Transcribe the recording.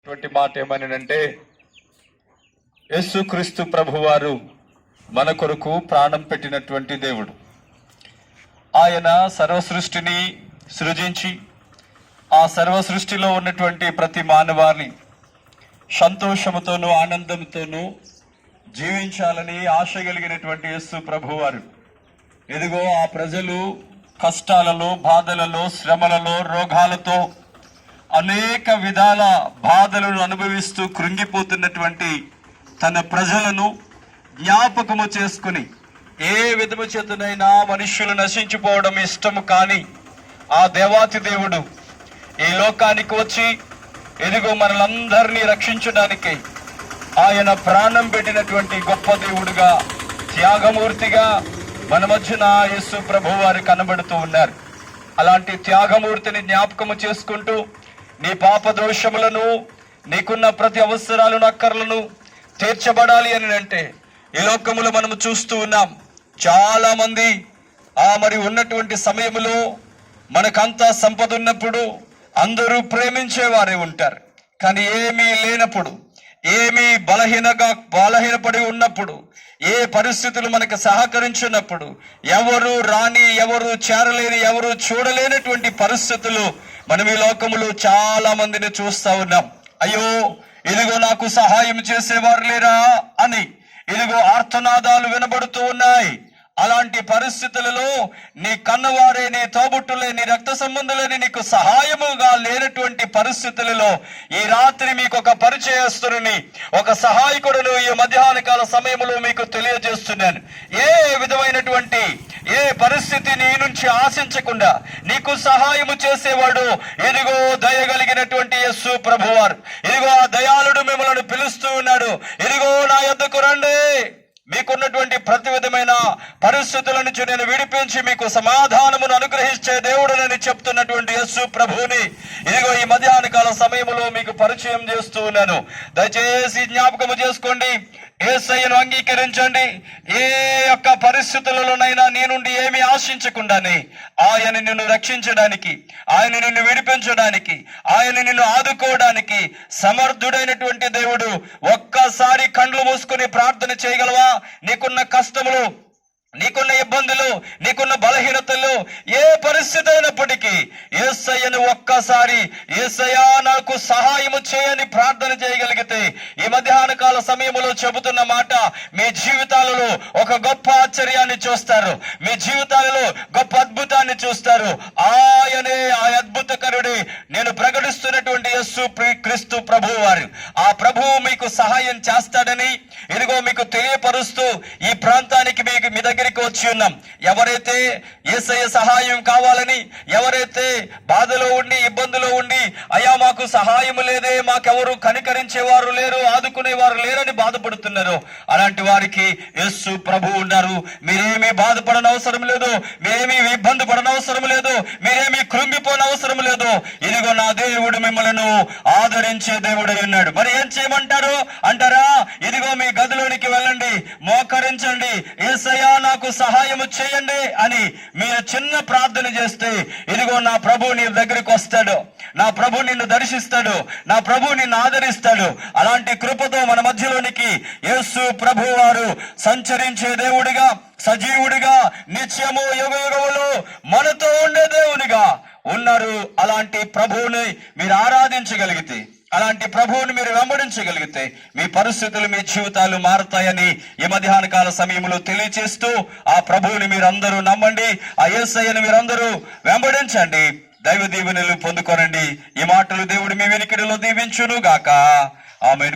మాట ఏమనంటే, యేసుక్రీస్తు ప్రభువారు మన కొరకు ప్రాణం పెట్టినటువంటి దేవుడు. ఆయన సర్వ సృష్టిని సృజించి ఆ సర్వ సృష్టిలో ఉన్నటువంటి ప్రతి మానవాన్ని సంతోషముతోనూ ఆనందంతోనూ జీవించాలని ఆశ కలిగినటువంటి యేసు ప్రభువారు ఎదుగో ఆ ప్రజలు కష్టాలలో, బాధలలో, శ్రమలలో, రోగాలతో అనేక విధాల బాధలను అనుభవిస్తూ కృంగిపోతున్నటువంటి తన ప్రజలను జ్ఞాపకము చేసుకుని, ఏ విధము చేతనైనా మనుష్యులు నశించిపోవడం ఇష్టము కాని ఆ దేవాతి దేవుడు ఈ లోకానికి వచ్చి ఎదుగో మనలందరినీ రక్షించడానికి ఆయన ప్రాణం పెట్టినటువంటి గొప్ప దేవుడుగా, త్యాగమూర్తిగా మన మధ్యన యేసు ప్రభు వారు కనబడుతూ ఉన్నారు. అలాంటి త్యాగమూర్తిని జ్ఞాపకము చేసుకుంటూ నీ పాప దోషములను, నీకున్న ప్రతి అవసరాలను, అక్కర్లను తీర్చబడాలి అని అంటే ఈ లోకములో మనము చూస్తూ ఉన్నాం. చాలా మంది మరి ఉన్నటువంటి సమయంలో మనకంతా సంపద ఉన్నప్పుడు అందరూ ప్రేమించేవారే ఉంటారు. కానీ ఏమీ లేనప్పుడు, ఏమీ బలహీనపడి ఉన్నప్పుడు, ఏ పరిస్థితులు మనకు సహకరించినప్పుడు, ఎవరు రాని, ఎవరు చేరలేని, ఎవరు చూడలేనటువంటి పరిస్థితులు మనం ఈ లోకములో చాలా మందిని చూస్తా ఉన్నాం. అయ్యో ఇదిగో నాకు సహాయం చేసేవారు లేరా అని ఇదిగో ఆర్తనాదాలు వినబడుతూ ఉన్నాయి. అలాంటి పరిస్థితులలో నీ కన్నవారే, నీ తోబుట్టులే, నీ రక్త సంబంధులని నీకు సహాయముగా లేనటువంటి పరిస్థితులలో ఈ రాత్రి మీకు ఒక పరిచయస్తుని, ఒక సహాయకుడును ఈ మధ్యాహ్న కాల సమయంలో మీకు తెలియజేస్తున్నాను. ఏ విధమైనటువంటి ఏ పరిస్థితి నీ నుంచి ఆశించకుండా నీకు సహాయము చేసేవాడు ఇదిగో దయగలిగినటువంటి యేసు ప్రభువారు. ఇదిగో ఆ దయాళుడు మిమ్మల్ని పిలుస్తూ ఉన్నాడు. ఇదిగో నా యొద్దకు రండి, మీకున్నటువంటి ప్రతి విధమైన పరిస్థితుల నుంచి నేను విడిపించి మీకు సమాధానమును అనుగ్రహించే దేవుడునని చెప్తున్నటువంటి యేసు ప్రభువుని ఇదిగో ఈ మధ్యాహ్న కాల సమయంలో మీకు పరిచయం చేస్తూ ఉన్నాను. దయచేసి జ్ఞాపకము చేసుకోండి, యేసయ్యను అంగీకరించండి. ఏ యొక్క పరిస్థితులలోనైనా నీ నుండి ఏమి ఆశించకుండానే ఆయన నిన్ను రక్షించడానికి, ఆయన నిన్ను విడిపించడానికి, ఆయన నిన్ను ఆదుకోవడానికి సమర్థుడైనటువంటి దేవుడు. ఒక్కసారి కండ్లు మూసుకుని ప్రార్థన చేయగలవా? నీకున్న కష్టములు, నీకున్న ఇబ్బందులు, నీకున్న బలహీనతలు, ఏ పరిస్థితి అయినప్పటికీ యేసయ్యను ఒక్కసారి యేసయ్యా నాకు సహాయము చేయని ప్రార్థన చేయగలిగితే ఈ మధ్యాహ్న కాల సమయంలో చెబుతున్న మాట, మీ జీవితాలలో ఒక గొప్ప ఆశ్చర్యాన్ని చూస్తారు, మీ జీవితాలలో గొప్ప అద్భుతాన్ని చూస్తారు. ఆయనే ఆ అద్భుతకరుడి నేను ప్రకటిస్తున్నటువంటి యేసు క్రీస్తు ప్రభువు వారు. ఆ ప్రభువు మీకు సహాయం చేస్తాడని ఇదిగో మీకు తెలియపరుస్తూ ఈ ప్రాంతానికి మీ దగ్గరికి వచ్చి ఉన్నాం. ఎవరైతే యేసయ్య సహాయం కావాలని, ఎవరైతే బాధలో ఉండి, ఇబ్బందులో ఉండి, అయ్యా మాకు సహాయం లేదే, మాకెవరు కనికరించేవారు లేరు, ఆదుకునేవారు లేరని బాధపడుతున్నారు, అలాంటి వారికి యేసు ప్రభు ఉన్నారు. మీరేమీ బాధపడనవసరం లేదు, మీరేమీ ఇబ్బంది పడనవసరం లేదు, మీరేమీ కృంగిపోనవసరం లేదు. ఇదిగో నా దేవుడు మిమ్మల్ని ఆదరించే దేవుడై ఉన్నాడు. మరి ఏం చేయమంటారు అంటారా? ఇదిగో మీ గదిలోనికి వెళ్ళండి, మోకరించండి, యేసయ్యా నాకు సహాయము చేయండి అని మీరు చిన్న ప్రార్థన చేస్తే ఇదిగో నా ప్రభు నీ దగ్గరికి వస్తాడు, నా ప్రభు నిన్ను దర్శిస్తాడు, నా ప్రభు నిన్ను ఆదరిస్తాడు. అలాంటి కృపతో మన మధ్యలోనికి యేసు ప్రభు వారు సంచరించే దేవుడిగా, సజీవుడిగా, నిత్యము యుగయుగములు మనతో ఉండే దేవునిగా ఉన్నారు. అలాంటి ప్రభువుని మీరు ఆరాధించగలిగితే, అలాంటి ప్రభువుని మీరు వెంబడించగలిగితే మీ పరిస్థితులు, మీ జీవితాలు మారుతాయని ఈ మధ్యాహ్న కాల సమయంలో తెలియచేస్తూ ఆ ప్రభువుని మీరందరూ నమ్మండి, ఆ యేసయ్యను మీరందరూ వెంబడించండి, దైవ దీవెనలు పొందుకోనండి. ఈ మాటలు దేవుడు మీ వెనుకడిలో దీవించును గాక. ఆమేన్.